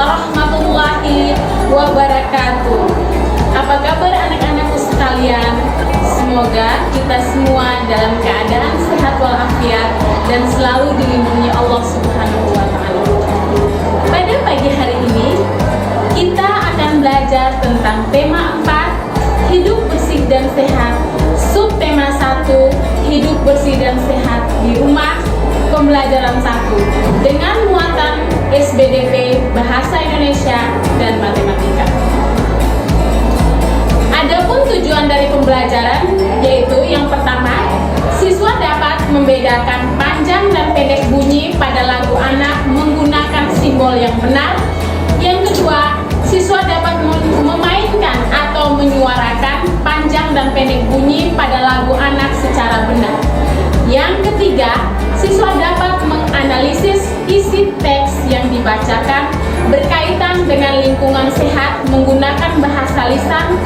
warahmatullahi wabarakatuh. Apa kabar anak-anakku sekalian? Semoga kita semua dalam keadaan sehat walafiat dan selalu dilindungi Allah Subhanahu wa Ta'ala. Pada pagi hari ini kita akan belajar tentang tema 4, hidup bersih dan sehat. Subtema 1, hidup bersih dan sehat di rumah. Pembelajaran 1 dengan muatan SBDP Bahasa Indonesia dan Matematika. Adapun tujuan dari pembelajaran yaitu yang pertama, siswa dapat membedakan panjang dan pendek bunyi pada lagu anak menggunakan simbol yang benar. Yang kedua, siswa dapat memainkan atau menyuarakan panjang dan pendek bunyi pada lagu anak secara benar. Yang ketiga, siswa dapat menganalisis isi teks yang dibacakan berkaitan dengan lingkungan sehat menggunakan bahasa lisan,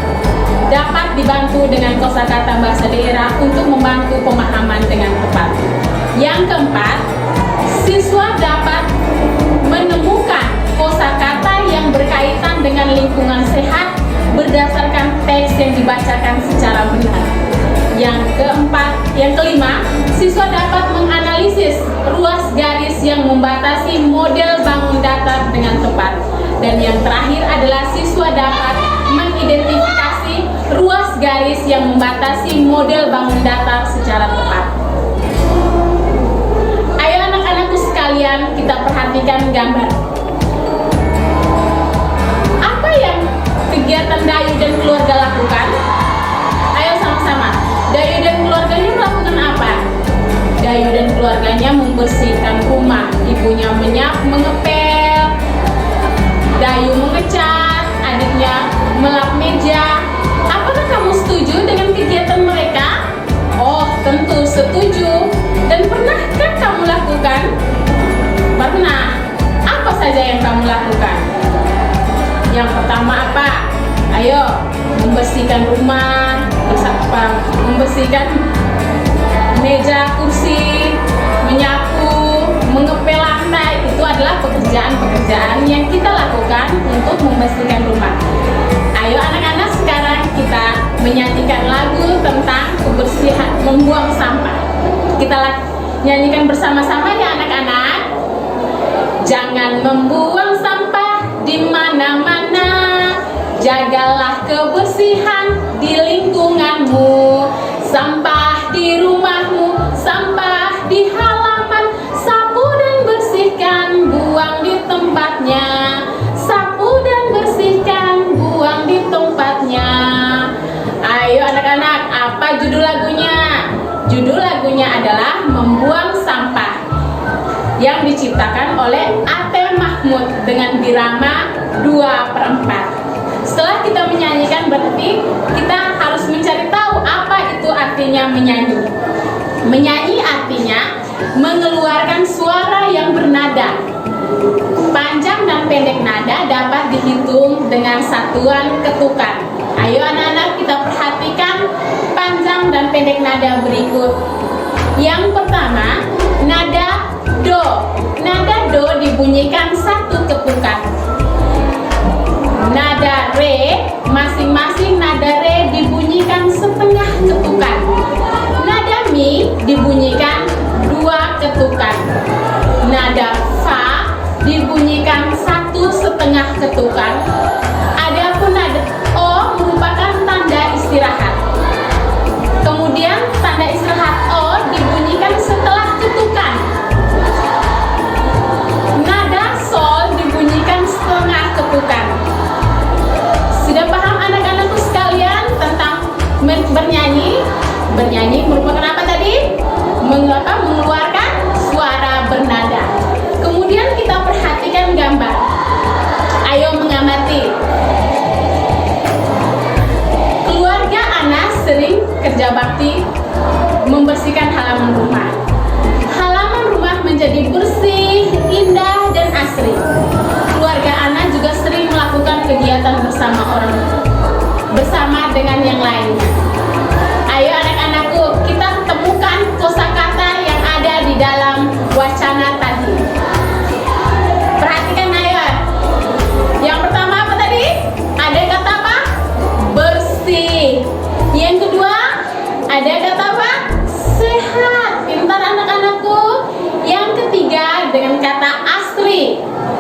dapat dibantu dengan kosakata bahasa daerah untuk membantu pemahaman dengan tepat. Yang keempat, siswa dapat menemukan kosakata yang berkaitan dengan lingkungan sehat berdasarkan teks yang dibacakan secara benar. Yang kelima, siswa dapat menganalisis ruas garis yang membatasi model bangun datar dengan tepat. Dan yang terakhir adalah siswa dapat mengidentifikasi ruas garis yang membatasi model bangun datar secara tepat. Ayo anak-anakku sekalian, kita perhatikan gambar. Apa yang kegiatan Dayu dan keluarga lakukan? Ayo sama-sama. Dayu dan keluarganya melakukan apa? Dayu dan keluarganya membersihkan rumah. Ibunya menyapu, mengepel, Dayu mengecat, adiknya melap meja. Apakah kamu setuju dengan kegiatan mereka? Oh, tentu setuju. Dan pernahkah kamu lakukan? Pernah. Apa saja yang kamu lakukan? Yang pertama apa? Ayo, membersihkan rumah, membersihkan meja, kursi, menyapu, mengepel lantai. Itu adalah pekerjaan-pekerjaan yang kita lakukan untuk membersihkan rumah. Ayo anak-anak, sekarang kita menyanyikan lagu tentang kebersihan, membuang sampah. Kita nyanyikan bersama-sama ya anak-anak. Jangan membuang sampah di mana-mana. Jagalah kebersihan di lingkunganmu. Sampah di rumahmu, sampah di halaman. Sapu dan bersihkan, buang di tempatnya. Sapu dan bersihkan, buang di tempatnya. Ayo anak-anak, apa judul lagunya? Judul lagunya adalah Membuang Sampah, yang diciptakan oleh Ate Mahmud dengan birama 2/4. Setelah kita menyanyikan, berarti kita harus mencari tahu apa itu artinya menyanyi. Menyanyi artinya mengeluarkan suara yang bernada. Panjang dan pendek nada dapat dihitung dengan satuan ketukan. Ayo anak-anak, kita perhatikan panjang dan pendek nada berikut. Yang pertama, nada do. Nada do dibunyikan satu ketukan. Nada re, masing-masing nada re dibunyikan setengah ketukan. Nada mi dibunyikan 2 ketukan. Nada fa dibunyikan 1/2 ketukan. Adapun nada o merupakan tanda istirahat. Kemudian tanda istirahat o dibunyikan setelah ketukan. Nada sol dibunyikan setengah ketukan. Sudah paham anak-anakku sekalian tentang bernyanyi? Bernyanyi merupakan apa tadi? Mengeluarkan suara bernada. Kemudian kita perhatikan gambar. Ayo mengamati.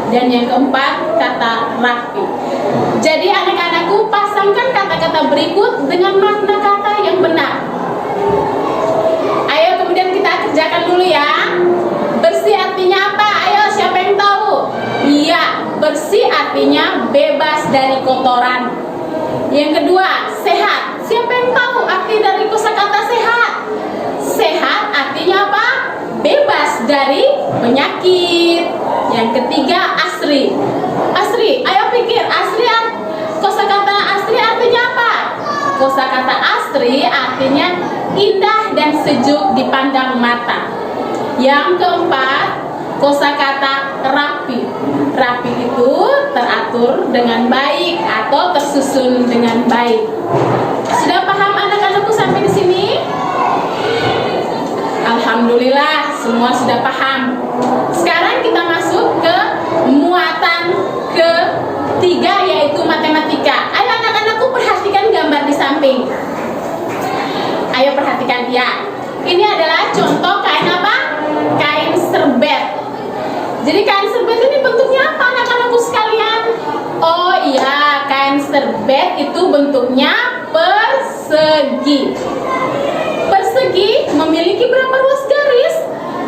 Dan yang keempat, kata rapi. Jadi anak-anakku, pasangkan kata-kata berikut dengan makna kata yang benar. Ayo kemudian kita kerjakan dulu ya. Bersih artinya apa? Ayo, siapa yang tahu? Iya, bersih artinya bebas dari kotoran. Yang kedua, sehat. Siapa yang tahu arti dari kosakata sehat? Sehat artinya apa? Bebas dari penyakit. Yang ketiga, asri. Asri, ayo pikir, kosakata asri artinya apa? Kosakata asri artinya indah dan sejuk dipandang mata. Yang keempat, kosakata rapi. Rapi itu teratur dengan baik atau tersusun dengan baik. Sudah paham anak-anakku sampai di sini? Alhamdulillah, semua sudah paham. Sekarang kita masuk ke muatan ketiga, yaitu matematika. Ayo anak-anakku, perhatikan gambar di samping. Ayo perhatikan ya. Ini adalah contoh kain apa? Kain serbet. Jadi kain serbet ini bentuknya apa anak-anakku sekalian? Oh iya, kain serbet itu bentuknya persegi. Persegi memiliki berapa ruas garis?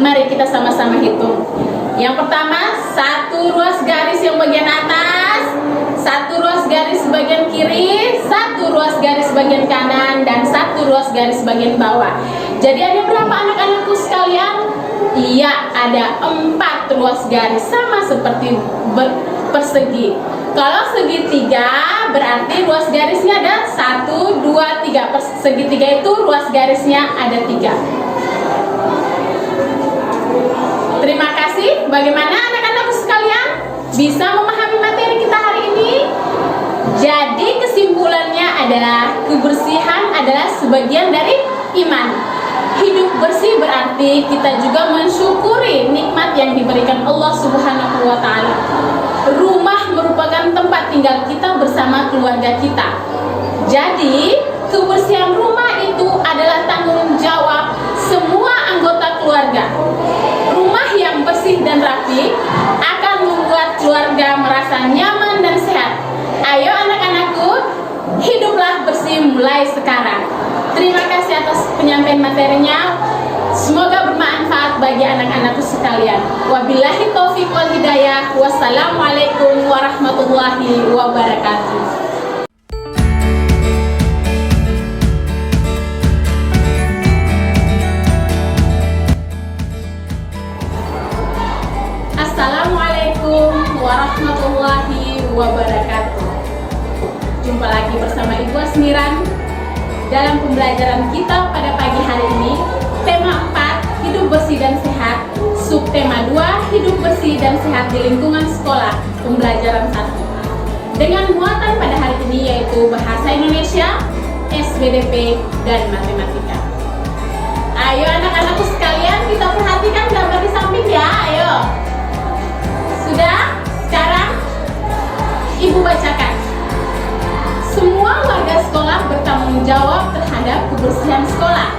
Mari kita sama-sama hitung. Yang pertama, satu ruas garis yang bagian atas, satu ruas garis bagian kiri, satu ruas garis bagian kanan, dan satu ruas garis bagian bawah. Jadi ada berapa anak-anakku sekalian? Iya, ada 4 ruas garis, sama seperti persegi. Kalau segitiga berarti ruas garisnya ada 1, 2, 3. Segitiga itu ruas garisnya ada 3. Terima kasih. Bagaimana anak-anakku sekalian? Bisa memahami materi kita hari ini? Jadi kesimpulannya adalah kebersihan adalah sebagian dari iman. Hidup bersih berarti kita juga mensyukuri nikmat yang diberikan Allah Subhanahu wa Ta'ala. Rumah merupakan tempat tinggal kita bersama keluarga kita. Jadi kebersihan rumah itu adalah tanggung jawab semua anggota keluarga. Rumah yang bersih dan rapi akan membuat keluarga merasa nyaman dan sehat. Ayo anak-anakku, hiduplah bersih mulai sekarang. Terima kasih atas penyampaian materinya. Semoga bermanfaat bagi anak-anakku sekalian. Wabillahi taufiq wal hidayah. Wassalamualaikum warahmatullahi wabarakatuh. Assalamualaikum warahmatullahi wabarakatuh. Jumpa lagi bersama Ibu Asmiran dalam pembelajaran kita pada pagi hari ini. Tema 4, hidup bersih dan sehat. Subtema 2, hidup bersih dan sehat di lingkungan sekolah. Pembelajaran 1 dengan muatan pada hari ini yaitu bahasa Indonesia, SBDP, dan matematika. Ayo anak-anakku sekalian, kita perhatikan gambar di samping ya. Ayo. Sudah? Sekarang Ibu bacakan. Semua warga sekolah bertanggung jawab terhadap kebersihan sekolah.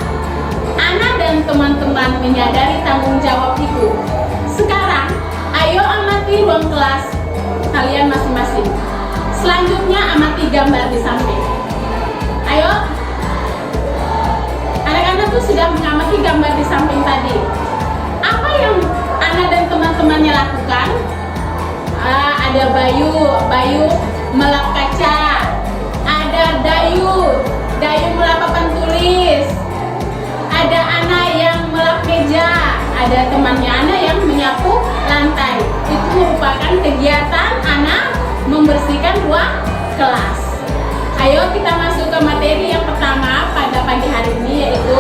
Anak dan teman-teman menyadari tanggung jawab itu. Sekarang, ayo amati ruang kelas kalian masing-masing. Selanjutnya amati gambar di samping. Ayo. Anak-anak tuh sudah mengamati gambar di samping tadi. Apa yang anak dan teman-temannya lakukan? Ada Bayu melap kaca. Ada Dayu melap papan tulis. Ada Ana yang melap meja. Ada temannya Ana yang menyapu lantai. Itu merupakan kegiatan Ana membersihkan ruang kelas. Ayo kita masuk ke materi yang pertama pada pagi hari ini, yaitu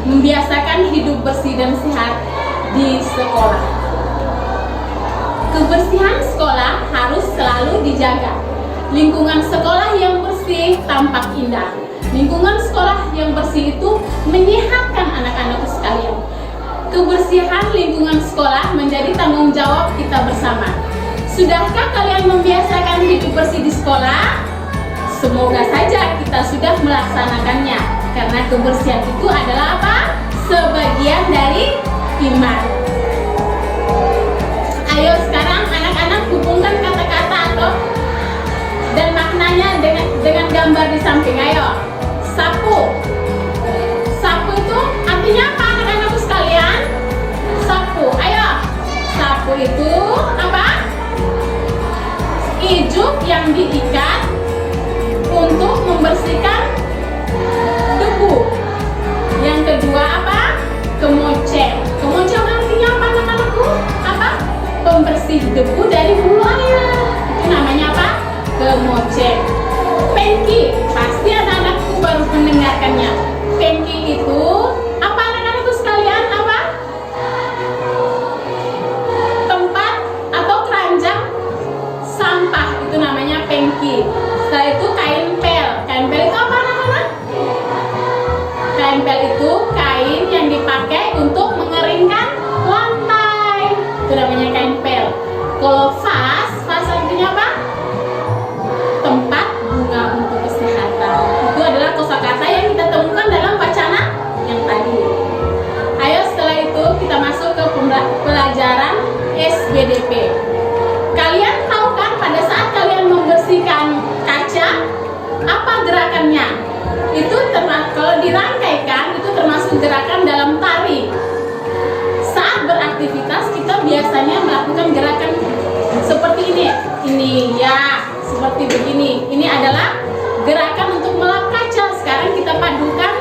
membiasakan hidup bersih dan sehat di sekolah. Kebersihan sekolah harus selalu dijaga. Lingkungan sekolah yang bersih tampak indah. Lingkungan sekolah yang bersih itu menyehatkan anak-anak sekalian. Kebersihan lingkungan sekolah menjadi tanggung jawab kita bersama. Sudahkah kalian membiasakan hidup bersih di sekolah? Semoga saja kita sudah melaksanakannya, karena kebersihan itu adalah apa? Sebagian dari iman. Ayo sekarang anak-anak hubung gambar di samping. Ayo, sapu. Sapu itu artinya apa anak-anakku sekalian? Sapu. Ayo, sapu itu apa? Ijuk yang diikat untuk membersihkan debu. Yang kedua apa? Kemoceng. Kemoceng artinya apa anak-anakku? Apa? Pembersih debu dari hulu air. Itu namanya apa? Kemoceng. Pengki, pasti anak-anakku baru mendengarkannya. Pengki itu apa anak-anakku sekalian? Apa? Tempat atau keranjang sampah, itu namanya pengki. Setelah itu kain pel. Kain pel itu apa anak-anak? Kain pel itu kain yang dipakai untuk mengeringkan lantai. Itu namanya kain pel. Kalau vas, vas artinya apa? Tempat bunga untuk kesehatan. Itu adalah kosakata yang kita temukan dalam wacana yang tadi. Ayo setelah itu kita masuk ke pelajaran SBDP. Kalian tahu kan pada saat kalian membersihkan kaca, apa gerakannya? Itu kalau dirangkaikan itu termasuk gerakan dalam tari. Saat beraktivitas kita biasanya melakukan gerakan seperti ini. Ini ya, seperti begini. Ini adalah gerakan untuk melap kaca. Sekarang kita padukan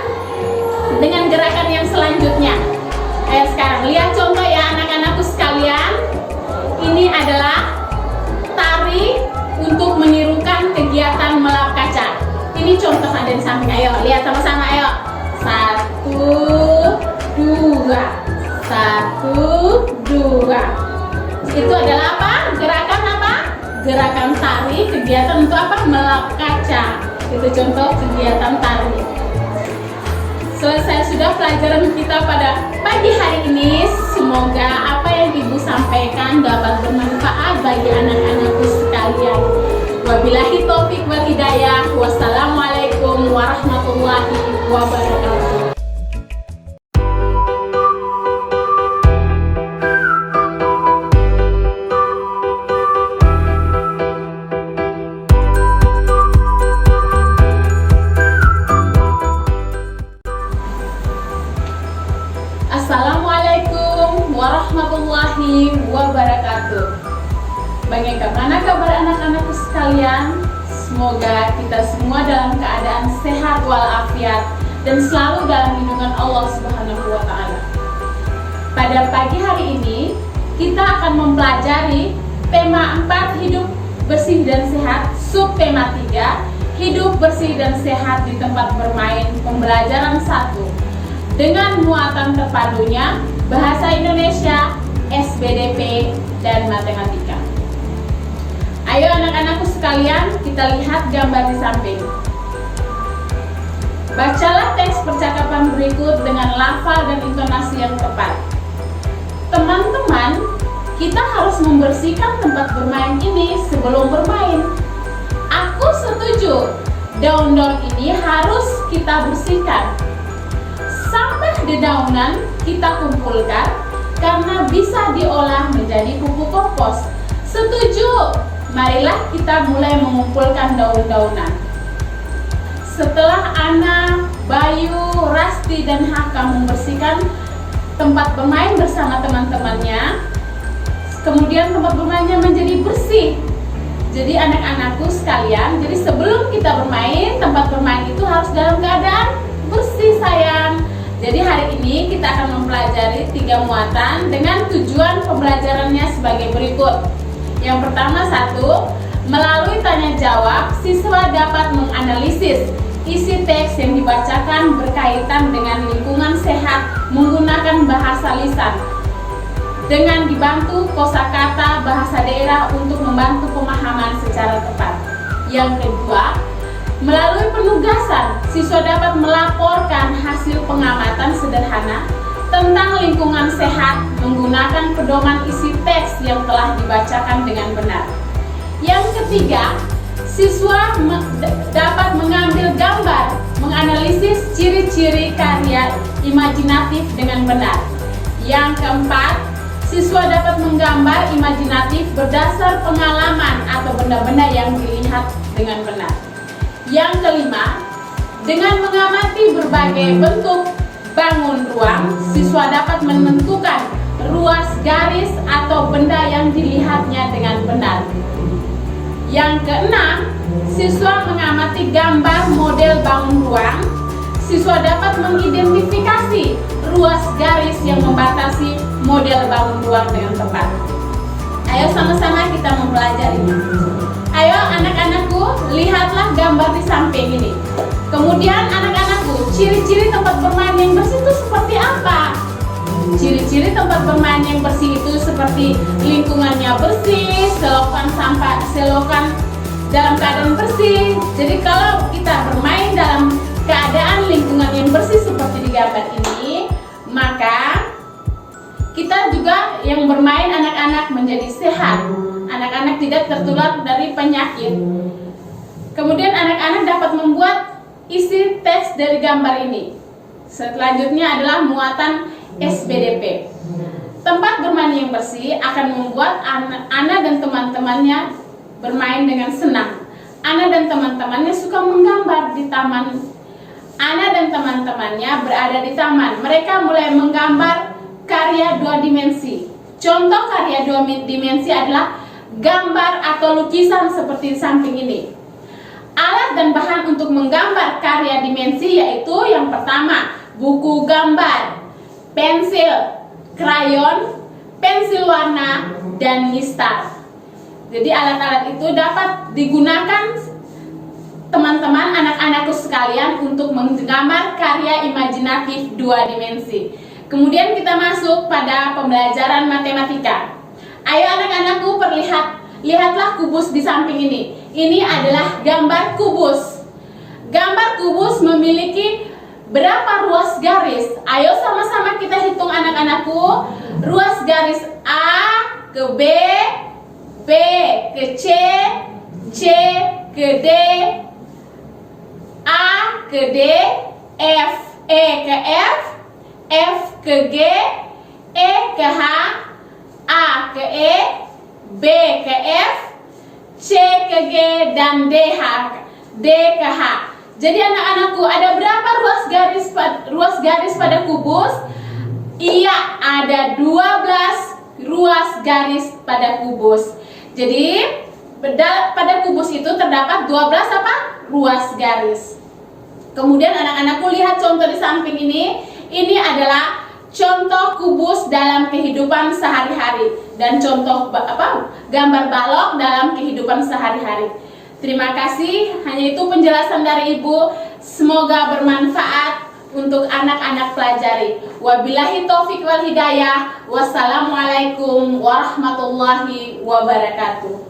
dengan gerakan yang selanjutnya. Ayo sekarang lihat contoh ya anak-anakku sekalian. Ini adalah tari untuk menirukan kegiatan melap kaca. Ini contoh ada di samping. Ayo lihat sama-sama. Ayo, 1, 2, 1, 2. Itu adalah apa? Gerakan apa? Gerakan tari, kegiatan untuk apa? Melap kaca. Itu contoh kegiatan tari. Selesai sudah pelajaran kita pada pagi hari ini. Semoga apa yang Ibu sampaikan dapat bermanfaat bagi anak-anakku sekalian. Wabillahi taufik wal hidayah. Wassalamualaikum warahmatullahi wabarakatuh. Assalamualaikum warahmatullahi wabarakatuh. Bagaimana kabar anak-anakku sekalian? Semoga kita semua dalam keadaan sehat walafiat dan selalu dalam lindungan Allah Subhanahu wa Ta'ala. Pada pagi hari ini kita akan mempelajari tema 4 hidup bersih dan sehat, subtema 3 hidup bersih dan sehat di tempat bermain, pembelajaran 1 dengan muatan terpadunya bahasa Indonesia, SBDP, dan matematika. Ayo anak-anakku sekalian, kita lihat gambar di samping. Bacalah teks percakapan berikut dengan lafal dan intonasi yang tepat. Teman-teman, kita harus membersihkan tempat bermain ini sebelum bermain. Aku setuju, daun-daun ini harus kita bersihkan. Sampah dedaunan kita kumpulkan karena bisa diolah menjadi pupuk kompos. Setuju, marilah kita mulai mengumpulkan daun-daunan. Setelah Ana, Bayu, Rasti, dan Haka membersihkan tempat bermain bersama teman-temannya, kemudian tempat bermainnya menjadi bersih. Jadi anak-anakku sekalian, jadi sebelum kita bermain, tempat bermain itu harus dalam keadaan bersih sayang. Jadi hari ini kita akan mempelajari 3 muatan dengan tujuan pembelajarannya sebagai berikut. Yang pertama 1, melalui tanya jawab, siswa dapat menganalisis isi teks yang dibacakan berkaitan dengan lingkungan sehat menggunakan bahasa lisan dengan dibantu kosakata bahasa daerah untuk membantu pemahaman secara tepat. Yang kedua, melalui penugasan, siswa dapat melaporkan hasil pengamatan sederhana tentang lingkungan sehat menggunakan pedoman isi teks yang telah dibacakan dengan benar. Yang ketiga, siswa dapat mengambil gambar, menganalisis ciri-ciri karya imajinatif dengan benar. Yang keempat, siswa dapat menggambar imajinatif berdasar pengalaman atau benda-benda yang dilihat dengan benar. Yang kelima, dengan mengamati berbagai bentuk bangun ruang, siswa dapat menentukan ruas garis atau benda yang dilihatnya dengan benar. Yang keenam, siswa mengamati gambar model bangun ruang, siswa dapat mengidentifikasi ruas garis yang membatasi model bangun ruang dengan tepat. Ayo sama-sama kita mempelajarinya. Ayo anak-anakku, lihatlah gambar di samping ini. Kemudian anak-anakku, ciri-ciri tempat bermain yang bersih itu seperti apa? Ciri-ciri tempat bermain yang bersih itu seperti lingkungannya bersih, selokan dalam keadaan bersih. Jadi kalau kita bermain dalam keadaan lingkungan yang bersih seperti di gambar ini, maka kita juga yang bermain anak-anak menjadi sehat. Anak-anak tidak tertular dari penyakit. Kemudian anak-anak dapat membuat isi teks dari gambar ini. Selanjutnya adalah muatan SPDP. Tempat bermain yang bersih akan membuat Ana dan teman-temannya bermain dengan senang. Ana dan teman-temannya suka menggambar di taman. Ana dan teman-temannya berada di taman. Mereka mulai menggambar karya dua dimensi. Contoh karya dua dimensi adalah gambar atau lukisan seperti di samping ini. Alat dan bahan untuk menggambar karya dimensi yaitu yang pertama, buku gambar, pensil, krayon, pensil warna, dan mistar. Jadi alat-alat itu dapat digunakan teman-teman anak-anakku sekalian untuk menggambar karya imajinatif dua dimensi. Kemudian kita masuk pada pembelajaran matematika. Ayo anak-anakku, lihatlah kubus di samping ini. Ini adalah gambar kubus. Gambar kubus memiliki berapa ruas garis? Ayo sama-sama kita hitung anak-anakku. Ruas garis A ke B, B ke C, C ke D, A ke D, F, E ke F, F ke G, E ke H, A ke E, B ke F, C ke G, dan D ke H. Jadi anak-anakku, ada berapa ruas garis pada kubus? Iya, ada 12 ruas garis pada kubus. Jadi pada kubus itu terdapat 12 apa? Ruas garis. Kemudian anak-anakku lihat contoh di samping ini. Ini adalah contoh kubus dalam kehidupan sehari-hari dan contoh gambar balok dalam kehidupan sehari-hari. Terima kasih, hanya itu penjelasan dari Ibu. Semoga bermanfaat untuk anak-anak pelajari. Wabillahi taufiq wal hidayah. Wassalamualaikum warahmatullahi wabarakatuh.